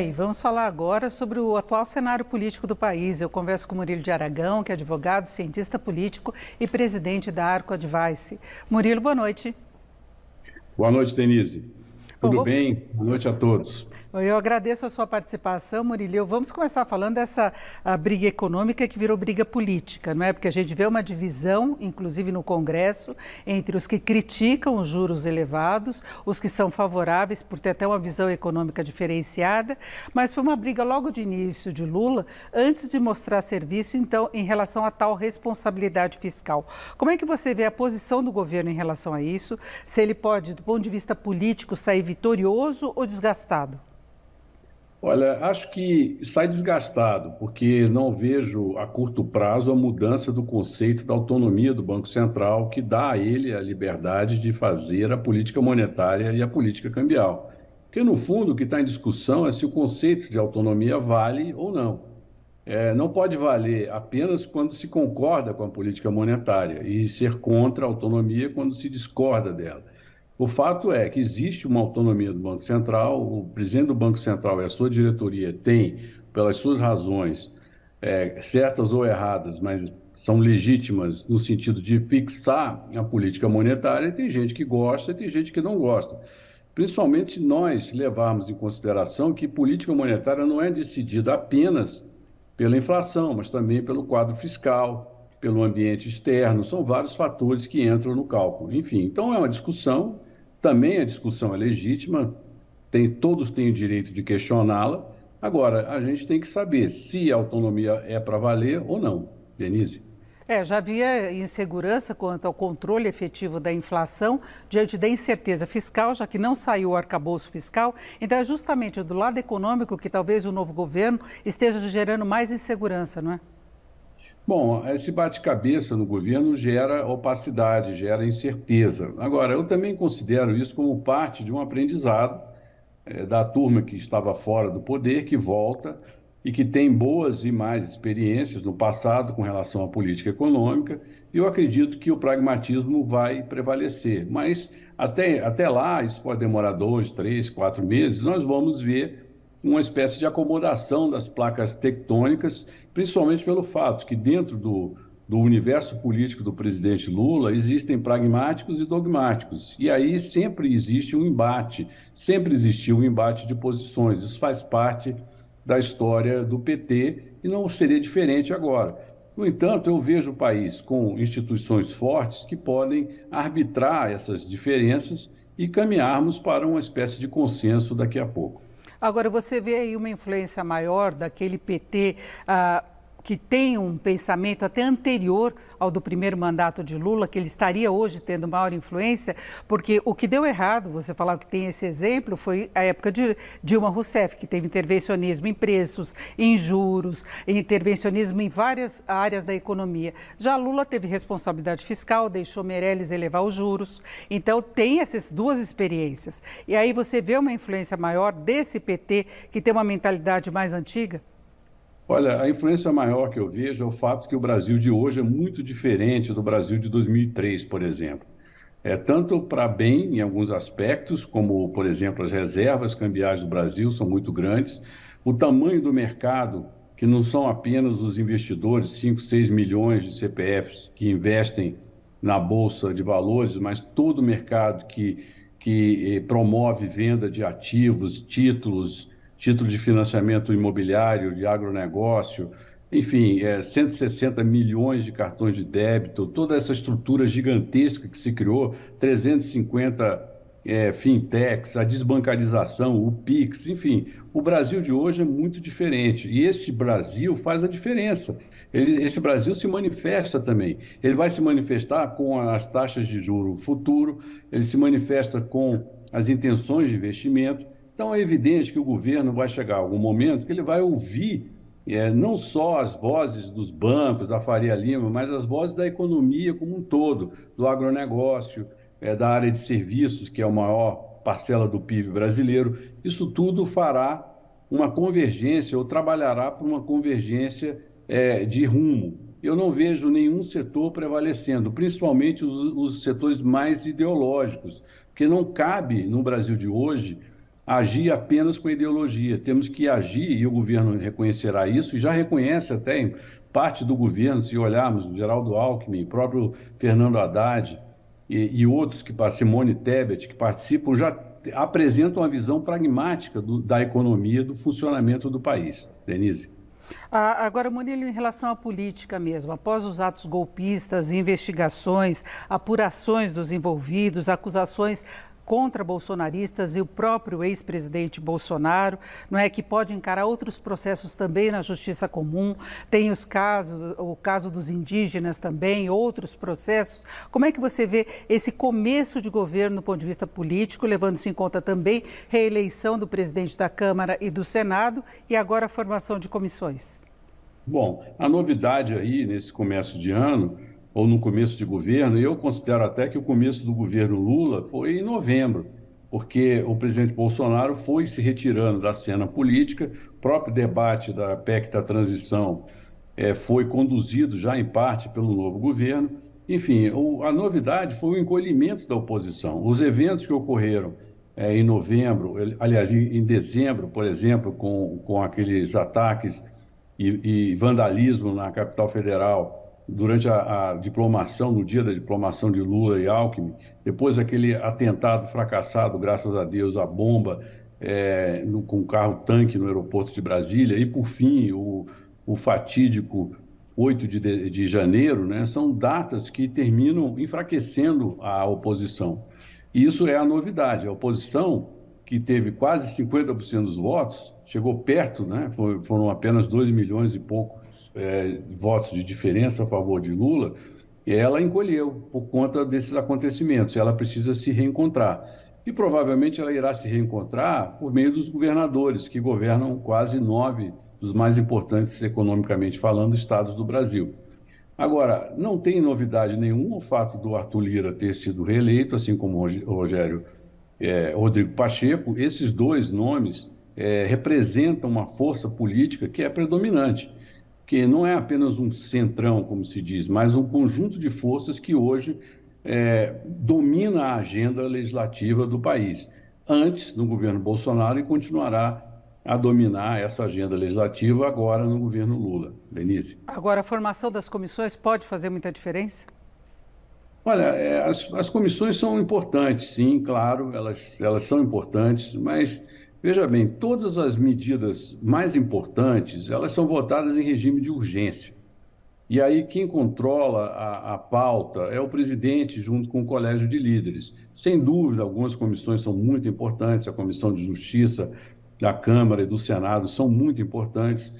E vamos falar agora sobre o atual cenário político do país. Eu converso com Murilo de Aragão, que é advogado, cientista político e presidente da Arco Advice. Murilo, boa noite. Boa noite, Denise. Bom, Tudo bem? Boa noite a todos. eu agradeço a sua participação, Murilo. Vamos começar falando dessa briga econômica que virou briga política, não é? Porque a gente vê uma divisão, inclusive no Congresso, entre os que criticam os juros elevados, os que são favoráveis por ter até uma visão econômica diferenciada, mas foi uma briga logo de início de Lula, antes de mostrar serviço, então, em relação a tal responsabilidade fiscal. Como é que você vê a posição do governo em relação a isso? Se ele pode, do ponto de vista político, sair vitorioso ou desgastado? Olha, acho que sai desgastado, porque não vejo a curto prazo a mudança do conceito da autonomia do Banco Central, que dá a ele a liberdade de fazer a política monetária e a política cambial. Porque, no fundo, o que está em discussão é se o conceito de autonomia vale ou não. Não pode valer apenas quando se concorda com a política monetária e ser contra a autonomia quando se discorda dela. O fato é que existe uma autonomia do Banco Central, o presidente do Banco Central e a sua diretoria têm, pelas suas razões, certas ou erradas, mas são legítimas no sentido de fixar a política monetária, e tem gente que gosta e tem gente que não gosta. Principalmente se nós levarmos em consideração que política monetária não é decidida apenas pela inflação, mas também pelo quadro fiscal, pelo ambiente externo, são vários fatores que entram no cálculo. Enfim, então é uma discussão, também a discussão é legítima, todos têm o direito de questioná-la. Agora, a gente tem que saber se a autonomia é para valer ou não. Denise? Já havia insegurança quanto ao controle efetivo da inflação diante da incerteza fiscal, já que não saiu o arcabouço fiscal. Então, é justamente do lado econômico que talvez o novo governo esteja gerando mais insegurança, não é? Bom, esse bate-cabeça no governo gera opacidade, gera incerteza. Agora, eu também considero isso como parte de um aprendizado da turma que estava fora do poder, que volta e que tem boas e más experiências no passado com relação à política econômica, e eu acredito que o pragmatismo vai prevalecer. Mas até lá, isso pode demorar 2, 3, 4 meses, nós vamos ver uma espécie de acomodação das placas tectônicas, principalmente pelo fato que dentro do universo político do presidente Lula existem pragmáticos e dogmáticos. E aí sempre existe um embate, sempre existiu um embate de posições. Isso faz parte da história do PT e não seria diferente agora. No entanto, eu vejo o país com instituições fortes que podem arbitrar essas diferenças e caminharmos para uma espécie de consenso daqui a pouco. Agora, você vê aí uma influência maior daquele PT que tem um pensamento até anterior ao do primeiro mandato de Lula, que ele estaria hoje tendo maior influência, porque o que deu errado, você falava que tem esse exemplo, foi a época de Dilma Rousseff, que teve intervencionismo em preços, em juros, intervencionismo em várias áreas da economia. Já Lula teve responsabilidade fiscal, deixou Meirelles elevar os juros, então tem essas duas experiências. E aí você vê uma influência maior desse PT, que tem uma mentalidade mais antiga? Olha, a influência maior que eu vejo é o fato que o Brasil de hoje é muito diferente do Brasil de 2003, por exemplo. Tanto para bem em alguns aspectos, como, por exemplo, as reservas cambiais do Brasil são muito grandes, o tamanho do mercado, que não são apenas os investidores, 5, 6 milhões de CPFs que investem na Bolsa de Valores, mas todo o mercado que promove venda de ativos, título de financiamento imobiliário, de agronegócio, enfim, 160 milhões de cartões de débito, toda essa estrutura gigantesca que se criou, 350 fintechs, a desbancarização, o PIX, enfim, o Brasil de hoje é muito diferente e este Brasil faz a diferença. Esse Brasil se manifesta também. Ele vai se manifestar com as taxas de juro futuro, ele se manifesta com as intenções de investimento. Então, é evidente que o governo vai chegar a algum momento que ele vai ouvir não só as vozes dos bancos, da Faria Lima, mas as vozes da economia como um todo, do agronegócio, da área de serviços, que é a maior parcela do PIB brasileiro. Isso tudo fará uma convergência ou trabalhará para uma convergência de rumo. Eu não vejo nenhum setor prevalecendo, principalmente os setores mais ideológicos, porque não cabe no Brasil de hoje agir apenas com ideologia. Temos que agir, e o governo reconhecerá isso, e já reconhece até em parte do governo, se olharmos o Geraldo Alckmin, o próprio Fernando Haddad e outros, Simone Tebet, que participam, já apresentam uma visão pragmática da economia, do funcionamento do país. Denise. Agora, Murilo, em relação à política mesmo, após os atos golpistas, investigações, apurações dos envolvidos, acusações contra bolsonaristas e o próprio ex-presidente Bolsonaro, não é, que pode encarar outros processos também na Justiça Comum, tem o caso dos indígenas também, outros processos. Como é que você vê esse começo de governo do ponto de vista político, levando-se em conta também reeleição do presidente da Câmara e do Senado e agora a formação de comissões? Bom, a novidade aí nesse começo de ano, ou no começo de governo, eu considero até que o começo do governo Lula foi em novembro, porque o presidente Bolsonaro foi se retirando da cena política, o próprio debate da PEC da transição foi conduzido já em parte pelo novo governo. Enfim, a novidade foi o encolhimento da oposição. Os eventos que ocorreram em novembro, aliás, em dezembro, por exemplo, com aqueles ataques e vandalismo na capital federal, durante a diplomação, no dia da diplomação de Lula e Alckmin, depois daquele atentado fracassado, graças a Deus, a bomba com carro-tanque no aeroporto de Brasília, e, por fim, o fatídico 8 de janeiro, né, são datas que terminam enfraquecendo a oposição. E isso é a novidade. A oposição, que teve quase 50% dos votos, chegou perto, né, foram apenas 2 milhões e poucos votos de diferença a favor de Lula, e ela encolheu por conta desses acontecimentos. Ela precisa se reencontrar. E provavelmente ela irá se reencontrar por meio dos governadores, que governam quase 9 dos mais importantes, economicamente falando, estados do Brasil. Agora, não tem novidade nenhuma o fato do Arthur Lira ter sido reeleito, assim como o Rodrigo Pacheco. Esses dois nomes representam uma força política que é predominante, que não é apenas um centrão, como se diz, mas um conjunto de forças que hoje domina a agenda legislativa do país. Antes, no governo Bolsonaro, e continuará a dominar essa agenda legislativa agora no governo Lula. Denise. Agora, a formação das comissões pode fazer muita diferença? Olha, as comissões são importantes, sim, claro, elas são importantes, mas, veja bem, todas as medidas mais importantes, elas são votadas em regime de urgência. E aí quem controla a pauta é o presidente junto com o colégio de líderes. Sem dúvida, algumas comissões são muito importantes, a Comissão de Justiça da Câmara e do Senado são muito importantes,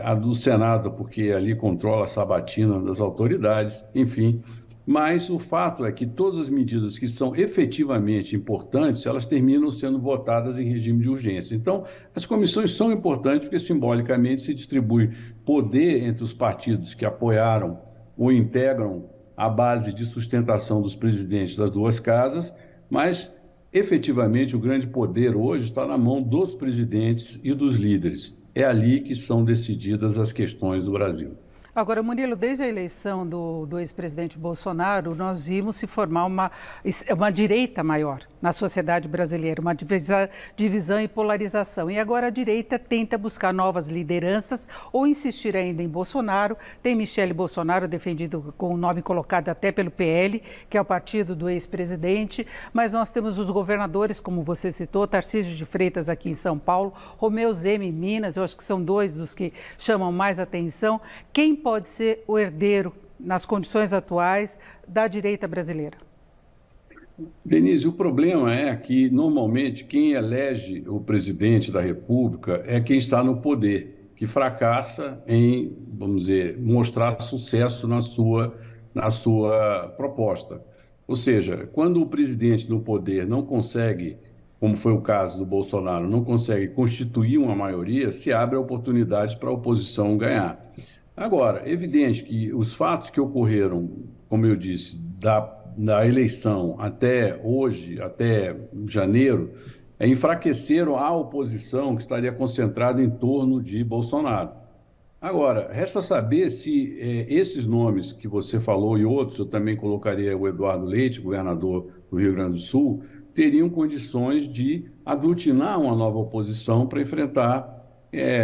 a do Senado porque ali controla a sabatina das autoridades, enfim. Mas o fato é que todas as medidas que são efetivamente importantes, elas terminam sendo votadas em regime de urgência. Então, as comissões são importantes porque simbolicamente se distribui poder entre os partidos que apoiaram ou integram a base de sustentação dos presidentes das duas casas, mas efetivamente o grande poder hoje está na mão dos presidentes e dos líderes. É ali que são decididas as questões do Brasil. Agora, Murilo, desde a eleição do ex-presidente Bolsonaro, nós vimos se formar uma direita maior na sociedade brasileira, uma divisão e polarização. E agora a direita tenta buscar novas lideranças ou insistir ainda em Bolsonaro. Tem Michele Bolsonaro, defendido com o nome colocado até pelo PL, que é o partido do ex-presidente. Mas nós temos os governadores, como você citou, Tarcísio de Freitas aqui em São Paulo, Romeu Zema em Minas, eu acho que são dois dos que chamam mais atenção. Quem pode ser o herdeiro, nas condições atuais, da direita brasileira? Denise, o problema é que, normalmente, quem elege o presidente da República é quem está no poder, que fracassa em, vamos dizer, mostrar sucesso na sua proposta. Ou seja, quando o presidente no poder não consegue, como foi o caso do Bolsonaro, não consegue constituir uma maioria, se abre a oportunidade para a oposição ganhar. Agora, é evidente que os fatos que ocorreram, como eu disse, da eleição até hoje, até janeiro, enfraqueceram a oposição que estaria concentrada em torno de Bolsonaro. Agora, resta saber se esses nomes que você falou e outros, eu também colocaria o Eduardo Leite, governador do Rio Grande do Sul, teriam condições de aglutinar uma nova oposição para enfrentar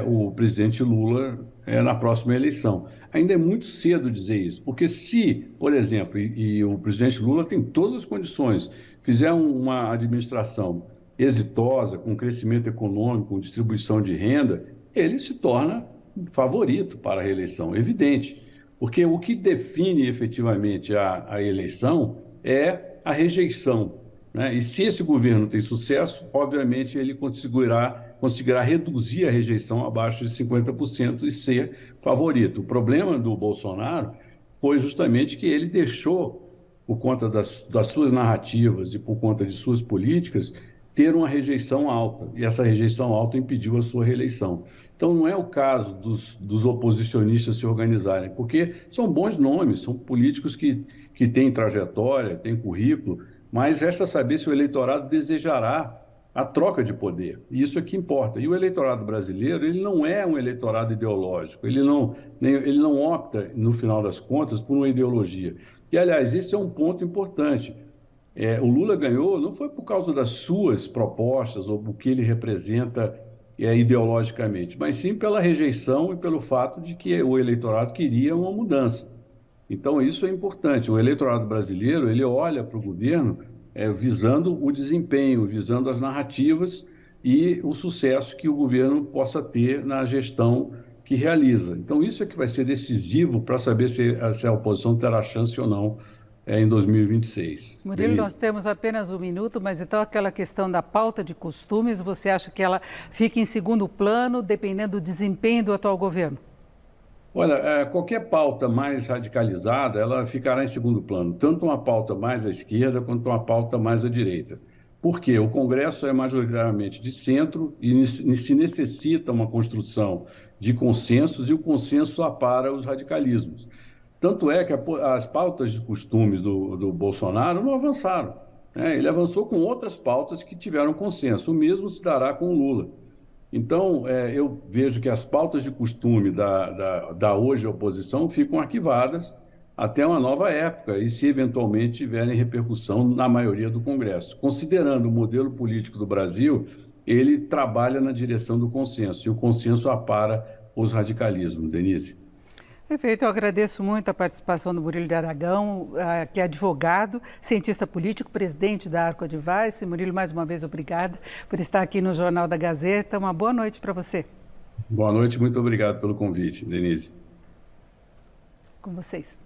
o presidente Lula na próxima eleição. Ainda é muito cedo dizer isso, porque se, por exemplo, e o presidente Lula tem todas as condições, fizer uma administração exitosa, com crescimento econômico, com distribuição de renda, ele se torna favorito para a reeleição, evidente. Porque o que define efetivamente a eleição é a rejeição, né? E se esse governo tem sucesso, obviamente ele conseguirá reduzir a rejeição abaixo de 50% e ser favorito. O problema do Bolsonaro foi justamente que ele deixou, por conta das suas narrativas e por conta de suas políticas, ter uma rejeição alta, e essa rejeição alta impediu a sua reeleição. Então, não é o caso dos oposicionistas se organizarem, porque são bons nomes, são políticos que têm trajetória, têm currículo, mas resta saber se o eleitorado desejará a troca de poder. E isso é que importa. E o eleitorado brasileiro, ele não é um eleitorado ideológico, ele não opta, no final das contas, por uma ideologia. E, aliás, esse é um ponto importante. O Lula ganhou não foi por causa das suas propostas ou do que ele representa ideologicamente, mas sim pela rejeição e pelo fato de que o eleitorado queria uma mudança. Então, isso é importante. O eleitorado brasileiro, ele olha para o governo visando o desempenho, visando as narrativas e o sucesso que o governo possa ter na gestão que realiza. Então, isso é que vai ser decisivo para saber se a oposição terá chance ou não em 2026. Murilo, Denise? nós temos apenas um minuto, mas então aquela questão da pauta de costumes, você acha que ela fica em segundo plano, dependendo do desempenho do atual governo? Olha, qualquer pauta mais radicalizada, ela ficará em segundo plano, tanto uma pauta mais à esquerda quanto uma pauta mais à direita. Por quê? O Congresso é majoritariamente de centro e se necessita uma construção de consensos e o consenso apara os radicalismos. Tanto é que as pautas de costumes do Bolsonaro não avançaram, né? Ele avançou com outras pautas que tiveram consenso. O mesmo se dará com o Lula. Então, eu vejo que as pautas de costume da hoje oposição ficam arquivadas até uma nova época e se eventualmente tiverem repercussão na maioria do Congresso. Considerando o modelo político do Brasil, ele trabalha na direção do consenso e o consenso apara os radicalismos. Denise? Perfeito, eu agradeço muito a participação do Murilo de Aragão, que é advogado, cientista político, presidente da Arco Advice. Murilo, mais uma vez, obrigada por estar aqui no Jornal da Gazeta. Uma boa noite para você. Boa noite, muito obrigado pelo convite, Denise. Com vocês.